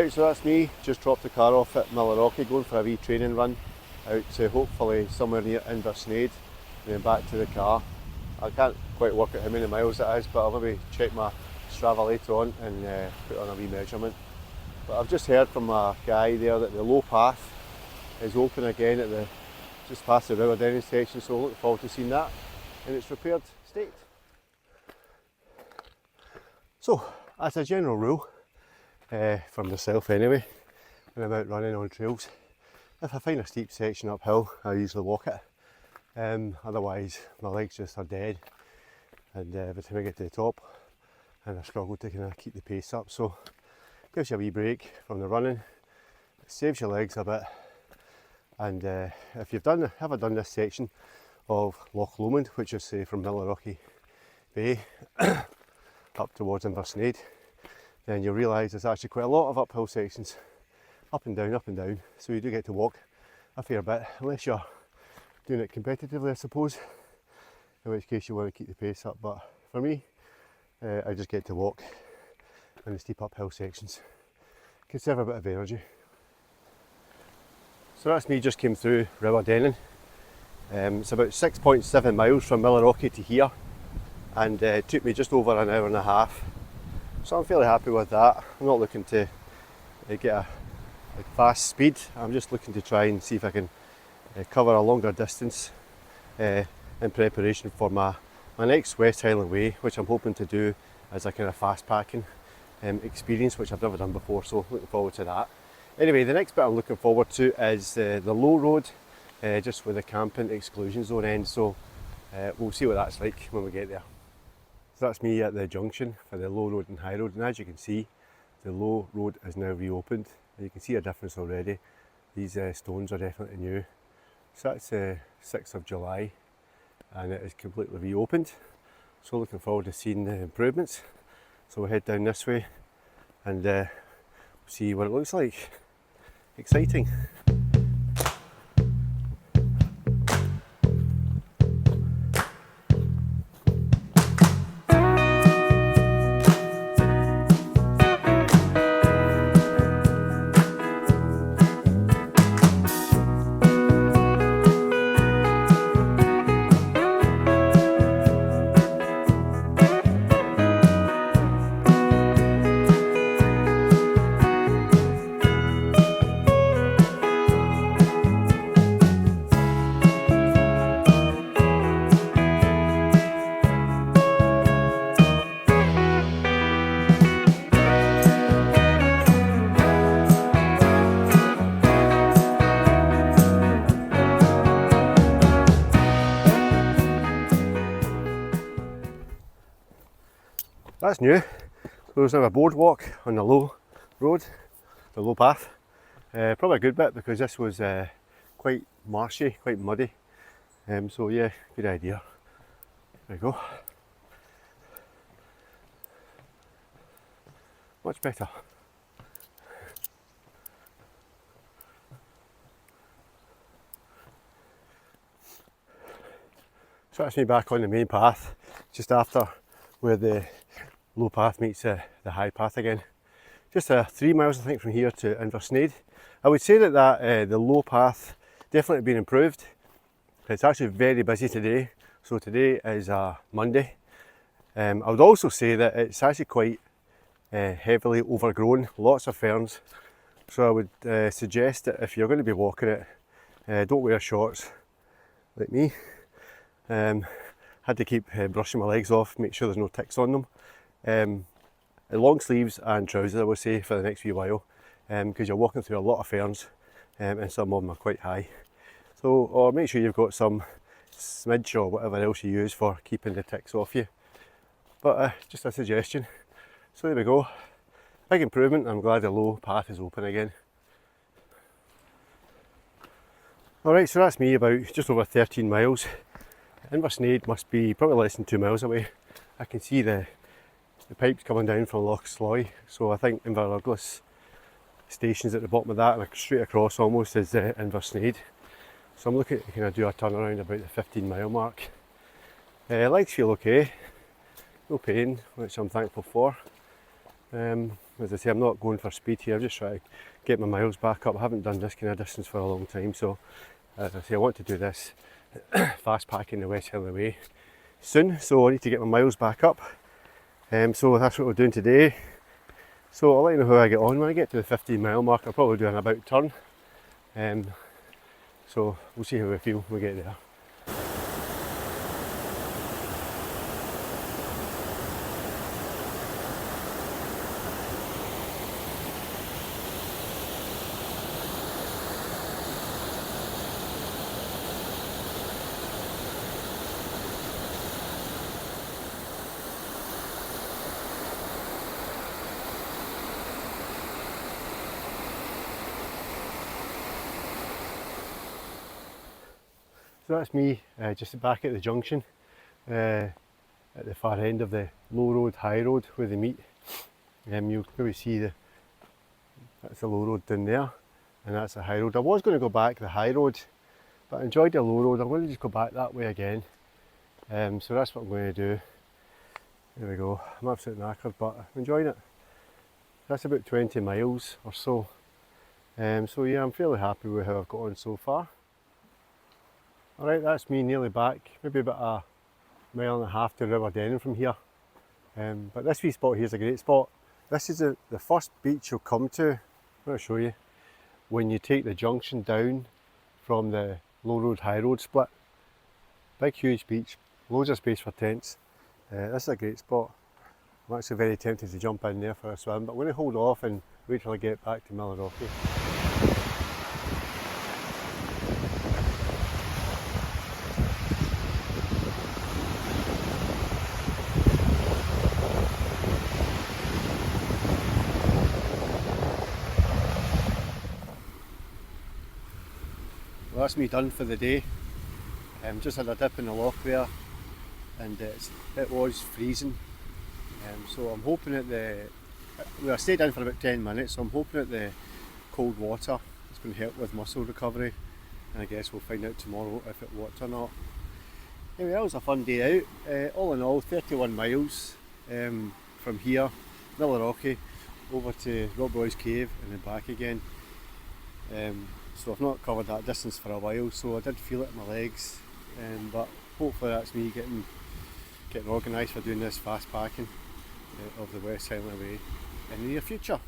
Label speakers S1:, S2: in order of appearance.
S1: Right, so that's me, just dropped the car off at Millirocky, going for a wee training run out to hopefully somewhere near Inversnaid, and then back to the car. I can't quite work out how many miles it is, but I'll maybe check my Strava later on and put on a wee measurement. But I've just heard from a guy there that the low path is open again at the just past the River Denning section, so looking forward to seeing that in its repaired state. So, as a general rule, for myself anyway, when I'm out running on trails, if I find a steep section uphill, I usually walk it. Otherwise, my legs just are dead, and by the time I get to the top, and I struggle to kind of keep the pace up. So, it gives you a wee break from the running, it saves your legs a bit. And if you've ever done this section of Loch Lomond, which is say from Millirocky Bay up towards Inversnaid, then you'll realise there's actually quite a lot of uphill sections, up and down, so you do get to walk a fair bit, unless you're doing it competitively, I suppose, in which case you want to keep the pace up. But for me, I just get to walk in the steep uphill sections, conserve a bit of energy. So that's me, just came through River Denning. It's about 6.7 miles from Millirocky to here, and it took me just over an hour and a half. So I'm fairly happy with that. I'm not looking to get a fast speed. I'm just looking to try and see if I can cover a longer distance in preparation for my next West Highland Way, which I'm hoping to do as a kind of fast packing experience, which I've never done before, so looking forward to that. Anyway, the next bit I'm looking forward to is the low road, just where the camping exclusion zone ends, so we'll see what that's like when we get there. So that's me at the junction for the low road and high road, and as you can see, the low road is now reopened, and you can see a difference already. These stones are definitely new. So that's 6th of July, and it is completely reopened, so looking forward to seeing the improvements. So we'll head down this way and see what it looks like. Exciting. That's new. There's now a boardwalk on the low road, the low path. Probably a good bit because this was quite marshy, quite muddy. So yeah, good idea. There we go. Much better. So that's me back on the main path, just after where the low path meets the high path again. Just 3 miles I think from here to Inversnaid. I would say that the low path definitely been improved. It's actually very busy today, so today is Monday. I would also say that it's actually quite heavily overgrown, lots of ferns, so I would suggest that if you're going to be walking it, don't wear shorts like me. Had to keep brushing my legs off, make sure there's no ticks on them. Long sleeves and trousers I would say for the next few while, because you're walking through a lot of ferns, and some of them are quite high. So, or make sure you've got some smidge or whatever else you use for keeping the ticks off you. But just a suggestion. So there we go, big improvement. I'm glad the low path is open again. Alright, so that's me about just over 13 miles. Inversnaid must be probably less than 2 miles away. I can see the pipes coming down from Loch Sloy, so I think Inveruglas station's at the bottom of that, and straight across almost is Inversnaid. So I'm looking to kind of do a turnaround about the 15 mile mark. Legs feel okay, no pain, which I'm thankful for. as I say, I'm not going for speed here, I'm just trying to get my miles back up. I haven't done this kind of distance for a long time, so as I say, I want to do this fast pack in the West Highland Way soon, so I need to get my miles back up. So that's what we're doing today. So I'll let you know how I get on. When I get to the 15 mile mark, I'll probably do an about turn. So we'll see how we feel when we get there. So that's me just back at the junction, at the far end of the low road, high road where they meet. You'll probably see that's the low road down there, and that's the high road. I was going to go back the high road, but I enjoyed the low road. I'm going to just go back that way again. So that's what I'm going to do. There we go. I'm absolutely knackered, but I'm enjoying it. That's about 20 miles or so. So yeah, I'm fairly happy with how I've got on so far. Alright, that's me nearly back, maybe about a mile and a half to River Denning from here. But this wee spot here is a great spot. This is the first beach you'll come to, I'm going to show you, when you take the junction down from the low road, high road split. Big huge beach, loads of space for tents. This is a great spot. I'm actually very tempted to jump in there for a swim, but I'm going to hold off and wait till I get back to Millirocky. Well, that's me done for the day. Just had a dip in the loch there, and it was freezing. So I'm hoping that I stayed in for about 10 minutes, so I'm hoping that the cold water is going to help with muscle recovery, and I guess we'll find out tomorrow if it worked or not. Anyway, that was a fun day out. All in all, 31 miles from here, Millirocky, over to Rob Roy's Cave and then back again. So I've not covered that distance for a while, so I did feel it in my legs, but hopefully that's me getting organised for doing this fast packing of the West Highland Way in the near future.